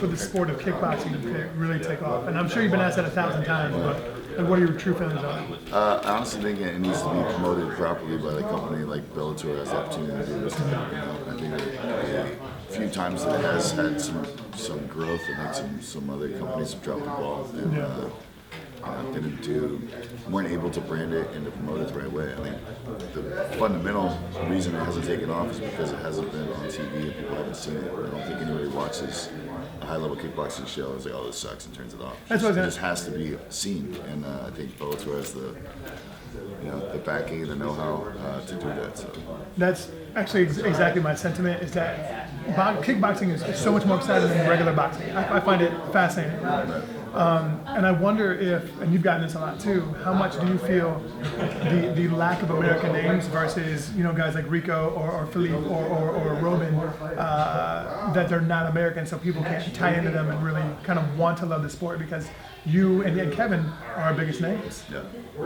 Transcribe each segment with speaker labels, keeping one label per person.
Speaker 1: for the sport of kickboxing to really take off? And I'm sure you've been asked that 1,000 times, but like, what are your true feelings on it?
Speaker 2: I honestly think it needs to be promoted properly by the company like Bellator has the opportunity to do this. I think that a few times that it has had some growth. I think some other companies have dropped the ball and weren't able to brand it and to promote it the right way. I think the fundamental reason it hasn't taken off is because it hasn't been on TV and people haven't seen it. I don't think anybody watches a high-level kickboxing show and is like, oh, this sucks, and turns it off. It just has to be seen, and I think Bellator has the backing and the know-how to do that. So.
Speaker 1: That's actually exactly my sentiment, is that kickboxing is so much more exciting than regular boxing. I find it fascinating. And I wonder if, and you've gotten this a lot too, how much do you feel the lack of American names versus guys like Rico or Philippe or Robin, that they're not American, so people can't tie into them and really kind of want to love the sport, because you and Kevin are our biggest names.
Speaker 2: Yeah. I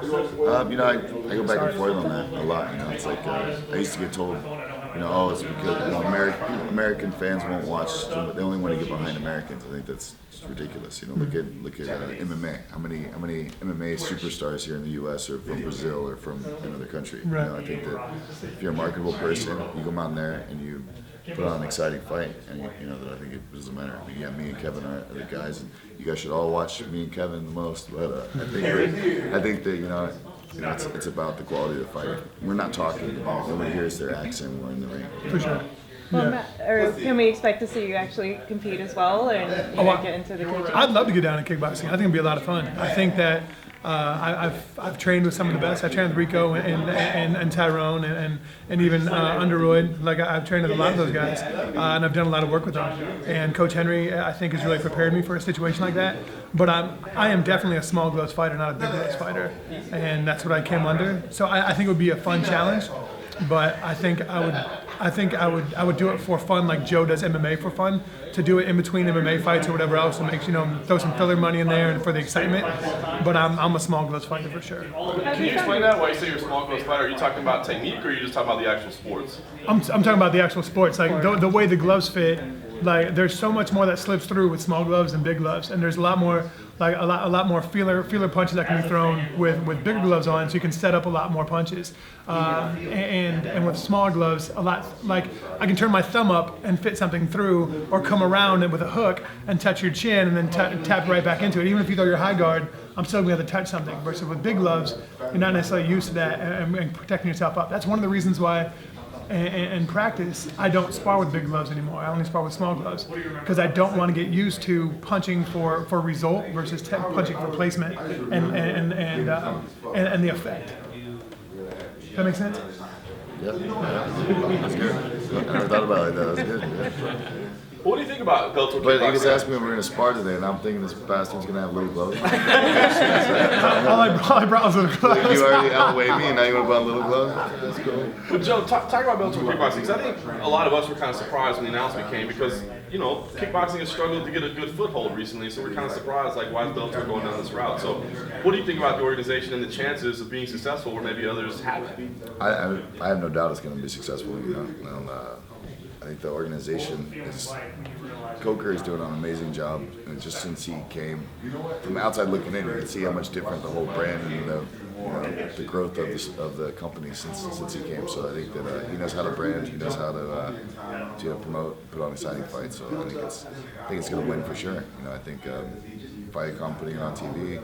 Speaker 2: go back and forth on that a lot. It's like I used to get told, oh, it's because American fans won't watch. They only want to get behind Americans. I think that's just ridiculous. Look at MMA. How many MMA superstars here in the U.S. are from Brazil or from another country?
Speaker 1: Right.
Speaker 2: I think that if you're a marketable person, you come out there and you put on an exciting fight, and that I think it doesn't matter. Me and Kevin are the guys, and you guys should all watch me and Kevin the most. But I think that it's about the quality of the fight. We're not talking. Nobody hears their accent when we're in the ring.
Speaker 1: For sure.
Speaker 3: Well, Matt, can we expect to see you actually compete as well, and get into the cage?
Speaker 1: I'd love to get down in kickboxing. I think it'd be a lot of fun. I think that I've trained with some of the best. I've trained with Rico and Tyrone and even Underwood. Like, I've trained with a lot of those guys, and I've done a lot of work with them. And Coach Henry, I think, has really prepared me for a situation like that. But I am definitely a small gloves fighter, not a big gloves fighter, and that's what I came under. So I think it would be a fun challenge. But I think I would do it for fun, like Joe does MMA for fun. To do it in between MMA fights or whatever else, and throw some filler money in there and for the excitement. But I'm a small gloves fighter for sure.
Speaker 4: Can you explain that? Why you say you're a small gloves fighter? Are you talking about technique, or are you just talking about the actual sports?
Speaker 1: I'm talking about the actual sports, like the way the gloves fit. Like, there's so much more that slips through with small gloves than big gloves, and there's a lot more feeler punches that can be thrown with bigger gloves on, so you can set up a lot more punches. And with small gloves, a lot, like, I can turn my thumb up and fit something through, or come around it with a hook and touch your chin and then tap right back into it. Even if you throw your high guard, I'm still going to have to touch something. Versus with big gloves, you're not necessarily used to that and protecting yourself up. That's one of the reasons why. In practice, I don't spar with big gloves anymore. I only spar with small gloves, because I don't want to get used to punching for result versus punching for placement and the effect. Does that make sense?
Speaker 2: Yeah. That's good. I never thought about it like that. That's good. Yeah.
Speaker 4: What do you think about Bellator?
Speaker 2: But you just asked me if we're going to spar today, and I'm thinking this bastard's going to have little gloves.
Speaker 1: All I brought was little gloves.
Speaker 2: You already outweighed me, and now you want to buy little gloves? That's cool.
Speaker 4: Well, Joe, talk about Bellator kickboxing, because I think a lot of us were kind of surprised when the announcement came, because kickboxing has struggled to get a good foothold recently, so we're kind of surprised, like, why is Bellator going down this route? So, what do you think about the organization and the chances of being successful where maybe others haven't?
Speaker 2: I have no doubt it's going to be successful. I think the organization Coker is doing an amazing job, and just since he came from the outside looking in, you can see how much different the whole brand and the growth of the company since he came. So I think that he knows how to brand, he knows how to promote, put on exciting fights. So I think it's going to win for sure. I think Viacom putting it on TV,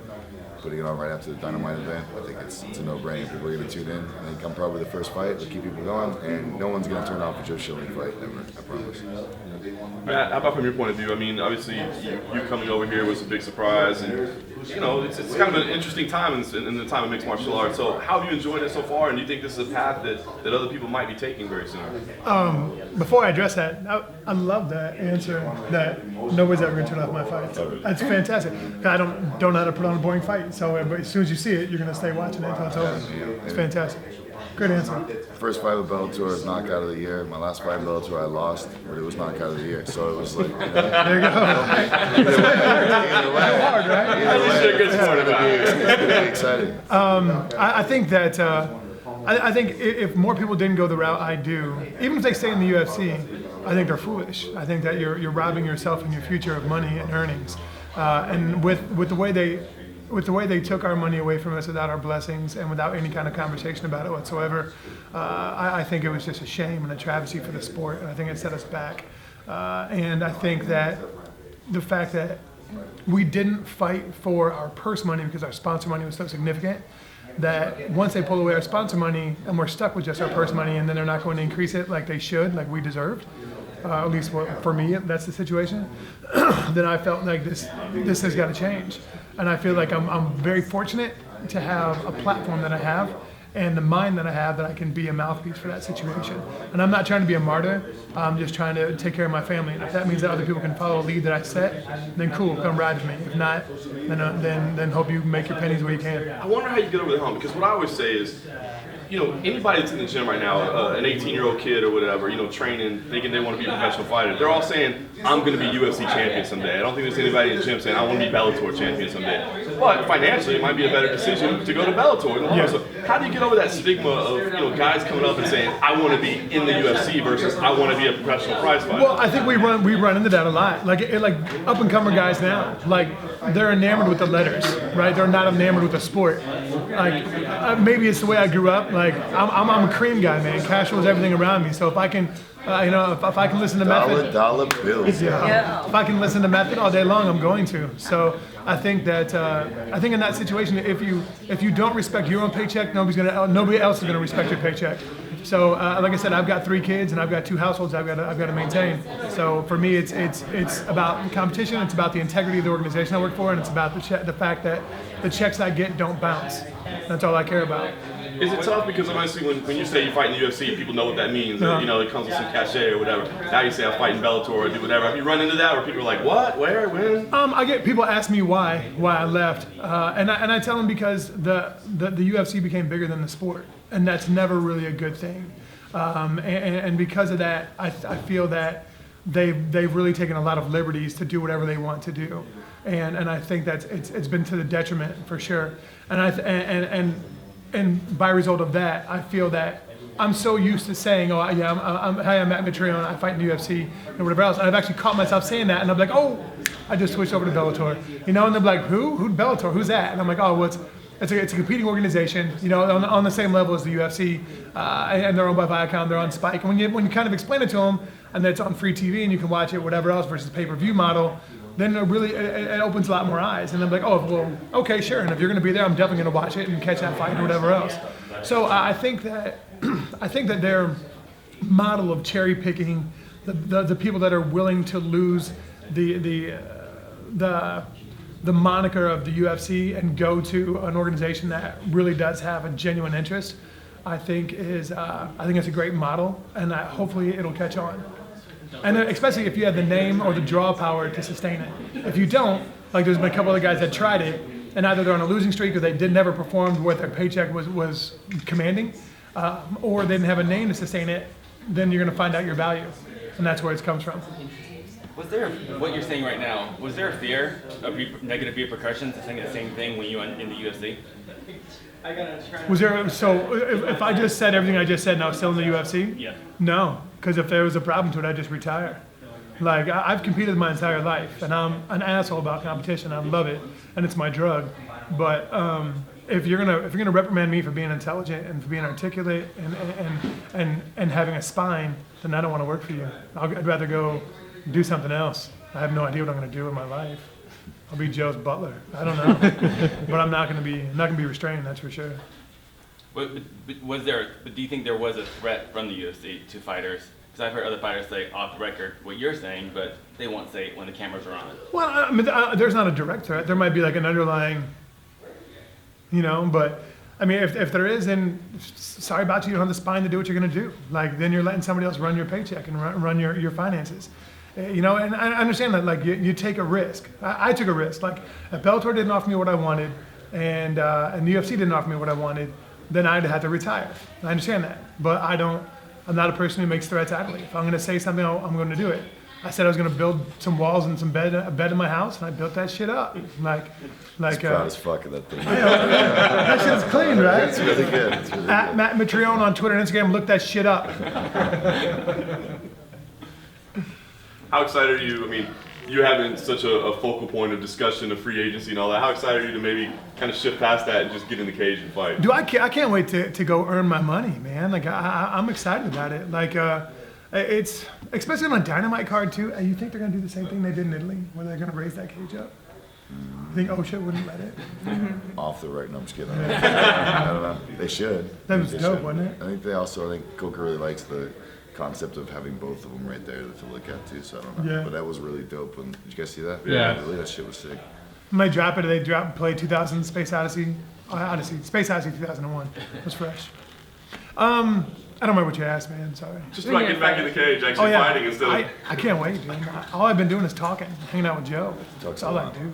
Speaker 2: putting it on right after the Dynamite event, I think it's a no-brainer. People are going to tune in. I think I'm probably the first fight to keep people going, and no one's going to turn off a Joe Schilling fight ever, I promise.
Speaker 4: Matt, how about from your point of view? I mean, obviously, you coming over here was a big surprise, and it's kind of an interesting time in the time of mixed martial arts. So, how have you enjoyed it so far, and do you think this is a path that other people might be taking very soon?
Speaker 1: Before I address that, I love that answer that nobody's ever going to turn off my fights. That's fantastic. I don't know how to put on a boring fight, so but as soon as you see it, you're going to stay watching it until it's over. It's fantastic. Good answer.
Speaker 2: First fight with Bellator is knockout of the year. My last fight in Bellator I lost, but it was knockout of the year. So it was like,
Speaker 1: there you go.
Speaker 2: Either way.
Speaker 1: Hard, right?
Speaker 4: At least you're a good sport about it.
Speaker 2: It's really exciting.
Speaker 1: I think that I think if more people didn't go the route I do, even if they stay in the UFC, I think they're foolish. I think that you're robbing yourself and your future of money and earnings. And with the way they took our money away from us without our blessings and without any kind of conversation about it whatsoever, I think it was just a shame and a travesty for the sport, and I think it set us back. And I think that the fact that we didn't fight for our purse money because our sponsor money was so significant, that once they pull away our sponsor money and we're stuck with just our purse money, and then they're not going to increase it like they should, like we deserved, at least for me, that's the situation, then I felt like this has got to change. And I feel like I'm very fortunate to have a platform that I have and the mind that I have that I can be a mouthpiece for that situation. And I'm not trying to be a martyr, I'm just trying to take care of my family. And if that means that other people can follow a lead that I set, then cool, come ride with me. If not, then hope you make your pennies where you can.
Speaker 4: I wonder how you get over the hump, because what I always say is, anybody that's in the gym right now, an 18-year-old kid or whatever, training, thinking they want to be a professional fighter, they're all saying, I'm going to be UFC champion someday. I don't think there's anybody in the gym saying, I want to be Bellator champion someday. But financially, it might be a better decision to go to Bellator.
Speaker 1: Yeah.
Speaker 4: So how do you get over that stigma of guys coming up and saying, I want to be in the UFC versus I want to be a professional prize fighter?
Speaker 1: Well, I think we run into that a lot. Like up and comer guys now, like they're enamored with the letters, right? They're not enamored with the sport. Like maybe it's the way I grew up. Like I'm a cream guy, man. Casual is everything around me. So if I can, if I can listen to Method,
Speaker 2: dollar bills.
Speaker 1: yeah. If I can listen to Method all day long, I'm going to. So I think that in that situation, if you don't respect your own paycheck, nobody else is gonna respect your paycheck. So like I said, I've got 3 kids and I've got 2 households I've got to maintain. So for me, it's about competition. It's about the integrity of the organization I work for, and it's about the fact that the checks I get don't bounce. That's all I care about.
Speaker 4: Is it tough? Because honestly, when you say you fight in the UFC, people know what that means.
Speaker 1: Uh-huh.
Speaker 4: It comes with some cachet or whatever. Now you say I fight in Bellator or do whatever. Have you run into that where people are like, what, where, when?
Speaker 1: I get people ask me why I left, and I tell them because the UFC became bigger than the sport, and that's never really a good thing. And because of that, I feel that they've really taken a lot of liberties to do whatever they want to do, and I think that it's been to the detriment for sure. And by result of that, I feel that I'm so used to saying, oh yeah, I'm at Mitrione, I fight in the UFC and whatever else. And I've actually caught myself saying that, and I'm like, oh, I just switched over to Bellator, and they're like, who Bellator? Who's that? And I'm like, oh, well, it's a competing organization, on the same level as the UFC, and they're owned by Viacom, they're on Spike. And when you kind of explain it to them, and it's on free TV and you can watch it, whatever else, versus pay-per-view model, then it opens a lot more eyes. And I'm like, oh, well, okay, sure. And if you're going to be there, I'm definitely going to watch it and catch that fight or whatever else. So I think that their model of cherry picking the people that are willing to lose the moniker of the UFC and go to an organization that really does have a genuine interest, I think it's a great model, and hopefully it'll catch on. And especially if you have the name or the draw power to sustain it. If you don't, like there's been a couple other guys that tried it, and either they're on a losing streak or they never performed what their paycheck was commanding, or they didn't have a name to sustain it, then you're going to find out your value. And that's where it comes from.
Speaker 5: Was there, what you're saying right now, was there a fear of negative repercussions of saying the same thing when you went in the UFC?
Speaker 1: Was there, so if I just said everything I just said and I was still in the UFC?
Speaker 5: Yeah.
Speaker 1: No, because if there was a problem to it, I'd just retire. Like, I've competed my entire life, and I'm an asshole about competition. I love it, and it's my drug. But if you're gonna reprimand me for being intelligent and for being articulate and having a spine, then I don't want to work for you. I'd rather go do something else. I have no idea what I'm gonna do with my life. I'll be Joe's butler. I don't know, but I'm not gonna be restrained. That's for sure.
Speaker 5: But do you think there was a threat from the UFC to fighters? Because I've heard other fighters say off the record what you're saying, but they won't say it when the cameras are on.
Speaker 1: Well, I mean, there's not a direct threat. There might be like an underlying, but I mean, if there is, then sorry about you. You don't have the spine to do what you're gonna do. Like, then you're letting somebody else run your paycheck and run your finances. And I understand that, like, you take a risk. I took a risk. Like, if Bellator didn't offer me what I wanted, and the UFC didn't offer me what I wanted, then I'd have to retire. I understand that, but I'm not a person who makes threats idly. If I'm going to say something, I'm going to do it. I said I was gonna build some walls and a bed in my house, and I built that shit up. Like,
Speaker 2: Proud as fuck of that thing.
Speaker 1: that shit's clean, right?
Speaker 2: It's really good. It's really
Speaker 1: At
Speaker 2: good.
Speaker 1: Matt Mitrione on Twitter and Instagram, look that shit up.
Speaker 4: How excited are you? I mean, you having such a focal point of discussion of free agency and all that. How excited are you to maybe kind of shift past that and just get in the cage and fight?
Speaker 1: Dude, I can't wait to go earn my money, man. Like, I'm excited about it. Like, it's, especially on a Dynamite card, too. You think they're going to do the same thing they did in Italy, where they're going to raise that cage up? You think OSHA wouldn't let it?
Speaker 2: Off the right, no, I'm just kidding. I don't know. They should.
Speaker 1: That was
Speaker 2: They
Speaker 1: dope,
Speaker 2: should.
Speaker 1: wasn't it?
Speaker 2: I think I think Coker really likes the concept of having both of them right there to look at too. So I don't know.
Speaker 1: Yeah.
Speaker 2: But that was really dope. Did you guys see that?
Speaker 6: Yeah.
Speaker 2: Really, that shit was sick.
Speaker 1: When they play 2000 Space Odyssey 2001. It was fresh. I don't remember what you asked, man. Sorry.
Speaker 4: Just about getting back in the cage, actually fighting instead of.
Speaker 1: I can't wait, dude. All I've been doing is talking, hanging out with Joe. That's all I do.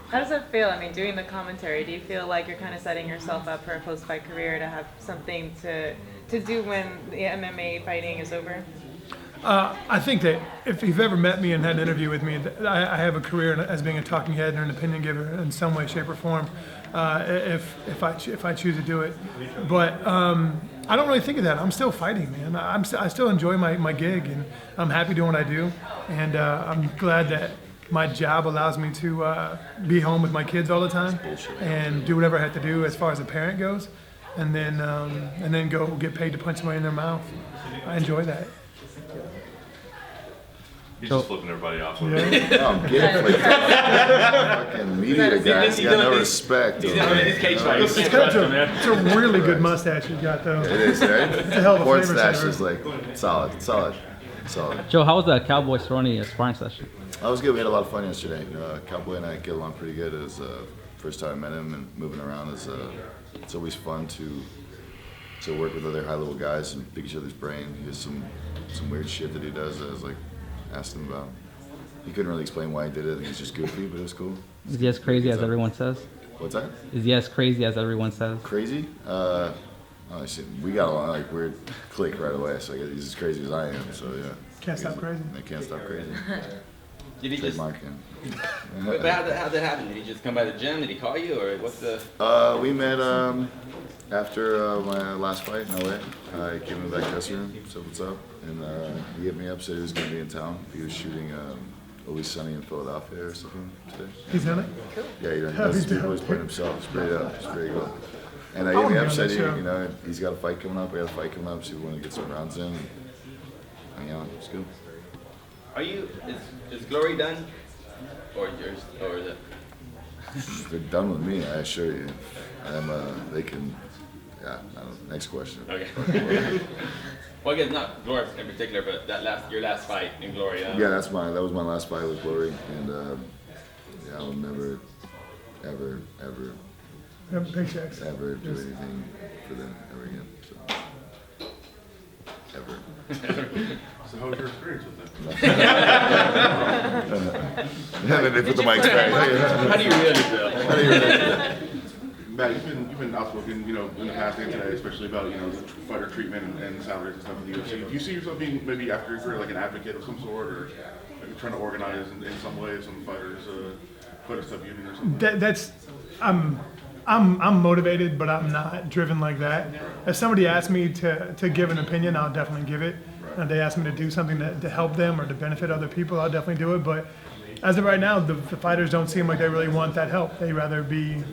Speaker 3: How does it feel? I mean, doing the commentary, do you feel like you're kind of setting yourself up for a post-fight career to have something to do when the MMA fighting is over?
Speaker 1: I think that if you've ever met me and had an interview with me, I have a career as being a talking head or an opinion giver in some way, shape, or form. If I choose to do it, but I don't really think of that. I'm still fighting, man. I still enjoy my gig, and I'm happy doing what I do, and I'm glad that my job allows me to be home with my kids all the time and do whatever I have to do as far as a parent goes, and then go get paid to punch somebody in their mouth. I enjoy that.
Speaker 4: He's just flipping everybody off.
Speaker 1: Yeah.
Speaker 2: No, I'm getting like fucking media guys. Got no respect.
Speaker 5: He's in his cage fight. You can't trust him, man.
Speaker 1: It's a really good mustache you got, though.
Speaker 2: It is, right?
Speaker 1: It's a hell of a
Speaker 2: Porn
Speaker 1: flavor
Speaker 2: stash
Speaker 1: saver.
Speaker 2: is like solid.
Speaker 6: Joe, how was the Cowboy Mitrione sparring session?
Speaker 2: That was good. We had a lot of fun yesterday. Cowboy and I get along pretty good. It was first time I met him, and moving around is it's always fun to work with other high level guys and pick each other's brain. He has some weird shit that he does that I was like asked him about. He couldn't really explain why he did it. I think he's just goofy, but it was cool.
Speaker 6: Is he as crazy as everyone says?
Speaker 2: What's that?
Speaker 6: Is he as crazy as everyone says?
Speaker 2: Crazy? We got along like weird click right away. So I guess he's as crazy as I am. So yeah.
Speaker 1: Can't stop crazy.
Speaker 2: I can't stop crazy.
Speaker 5: Did he just?
Speaker 2: Trademark him.
Speaker 5: But how'd that happen? Did he just come by the gym? Did he call you, or what's the?
Speaker 2: We met after my last fight in LA. I came in the back dressing room, said what's up, and he hit me up, said he was going to be in town. He was shooting Always Sunny in Philadelphia or something today.
Speaker 1: He's in it?
Speaker 2: Yeah, he does. He was playing himself. Straight up. It's pretty cool. And I
Speaker 1: I
Speaker 2: hit
Speaker 1: wanna
Speaker 2: me
Speaker 1: be
Speaker 2: up,
Speaker 1: on
Speaker 2: said
Speaker 1: that show.
Speaker 2: he's got a fight coming up. We got a fight coming up, so we want to get some rounds in. Hang out. It's good.
Speaker 5: Are you? Is Glory done? Or yours? Or the?
Speaker 2: They're done with me, I assure you. They can. Yeah. I don't, next question.
Speaker 5: Okay. Well, I guess not Glory in particular, but your last fight in Glory.
Speaker 2: Yeah, that was my last fight with Glory, and yeah, I'll never, ever
Speaker 1: Paychecks.
Speaker 2: do anything for them ever again. So. Ever.
Speaker 4: So how was your experience with them?
Speaker 2: And then they put the mics back.
Speaker 5: How do you really feel?
Speaker 7: Matt, you've been outspoken, in the past and today, especially about, the fighter treatment and salaries and stuff in the UFC. Do you see yourself being maybe after your career like an advocate of some sort, or maybe trying to organize in some way some fighters sub union or something?
Speaker 1: I'm motivated, but I'm not driven like that. If somebody asks me to give an opinion, I'll definitely give it. And if they ask me to do something to help them or to benefit other people, I'll definitely do it. But as of right now, the fighters don't seem like they really want that help. They rather be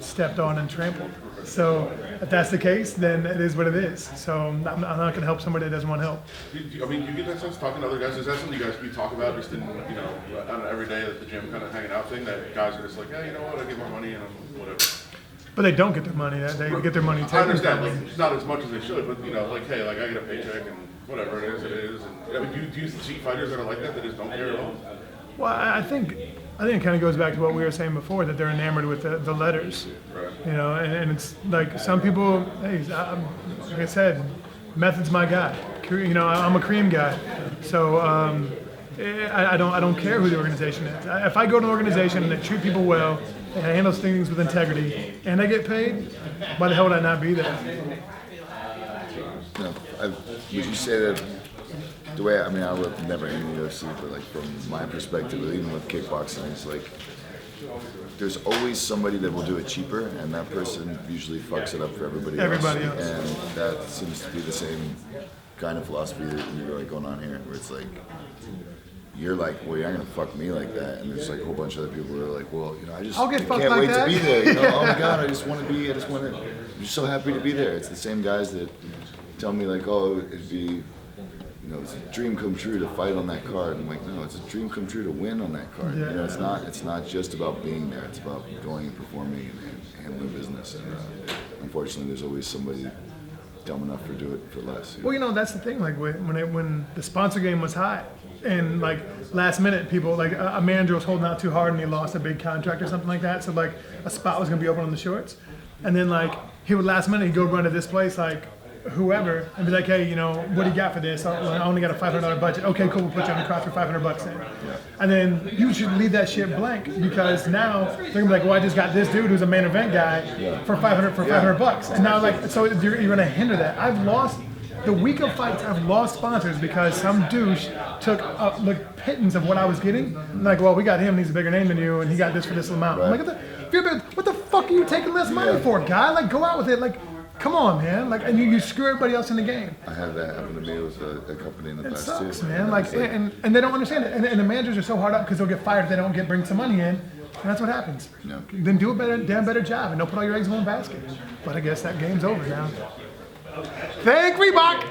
Speaker 1: stepped on and trampled. So if that's the case, then it is what it is. So I'm not going to help somebody that doesn't want help.
Speaker 7: Do you get that sense talking to other guys? Is that something you talk about just in, on an every day at the gym kind of hanging out thing, that guys are just like, hey, you know what, I get my money and I'm whatever?
Speaker 1: But they don't get their money. They get their money taken.
Speaker 7: I understand,
Speaker 1: from them.
Speaker 7: like, not as much as they should, but hey, I get a paycheck and whatever it is. And do you see fighters that are like that just don't care at all?
Speaker 1: Well, I think it kind of goes back to what we were saying before, that they're enamored with the letters,
Speaker 7: Right.
Speaker 1: and it's like some people, hey, like I said, method's my guy. I'm a cream guy, so I don't care who the organization is. If I go to an organization and they treat people well, and handle things with integrity, and I get paid, why the hell would I not be there?
Speaker 2: Would you say that the way I mean, I was never in the UFC, but like from my perspective, even with kickboxing, it's like there's always somebody that will do it cheaper, and that person usually fucks it up for everybody else. And that seems to be the same kind of philosophy that you're like going on here, where it's like you're like, well, you're not gonna fuck me like that, and there's like a whole bunch of other people who are like, well, you know,
Speaker 1: I'll get fucked
Speaker 2: can't
Speaker 1: like
Speaker 2: wait
Speaker 1: that.
Speaker 2: to be there. You know, oh my god, I just want to. I'm just so happy to be there. It's the same guys that tell me like, oh, it'd be, you know, it's a dream come true to fight on that card. I'm like, no, it's a dream come true to win on that card.
Speaker 1: Yeah.
Speaker 2: You know, it's not just about being there. It's about going and performing and handling business. And unfortunately, there's always somebody dumb enough to do it for less.
Speaker 1: Well, you know, that's the thing. Like when the sponsor game was hot, and like last minute, people like a manager was holding out too hard and he lost a big contract or something like that. So like a spot was gonna be open on the shorts, and then like he would last minute he'd go run to this place like whoever and be like, hey, you know, what do you got for this? I only got a $500 budget. Okay, cool. We'll put you on the cross for $500 in. And then you should leave that shit blank because now they're gonna be like, well, I just got this dude who's a main event guy for $500 and now like so you're gonna hinder that. I've lost the week of fights. I've lost sponsors because some douche took like pittance of what I was getting. I'm like, well, we got him. And he's a bigger name than you, and he got this for this amount. I'm like, what the fuck are you taking less money for, guy? Like, go out with it. Like, come on, man. Like, and you screw everybody else in the game.
Speaker 2: I had that happen to me with a company in the past
Speaker 1: Sucks,
Speaker 2: too.
Speaker 1: man. Like, and they don't understand it. And the managers are so hard up because they'll get fired if they don't bring some money in. And that's what happens.
Speaker 2: Yeah.
Speaker 1: Then do a damn better job and don't put all your eggs in one basket. But I guess that game's over now. Thank Reebok!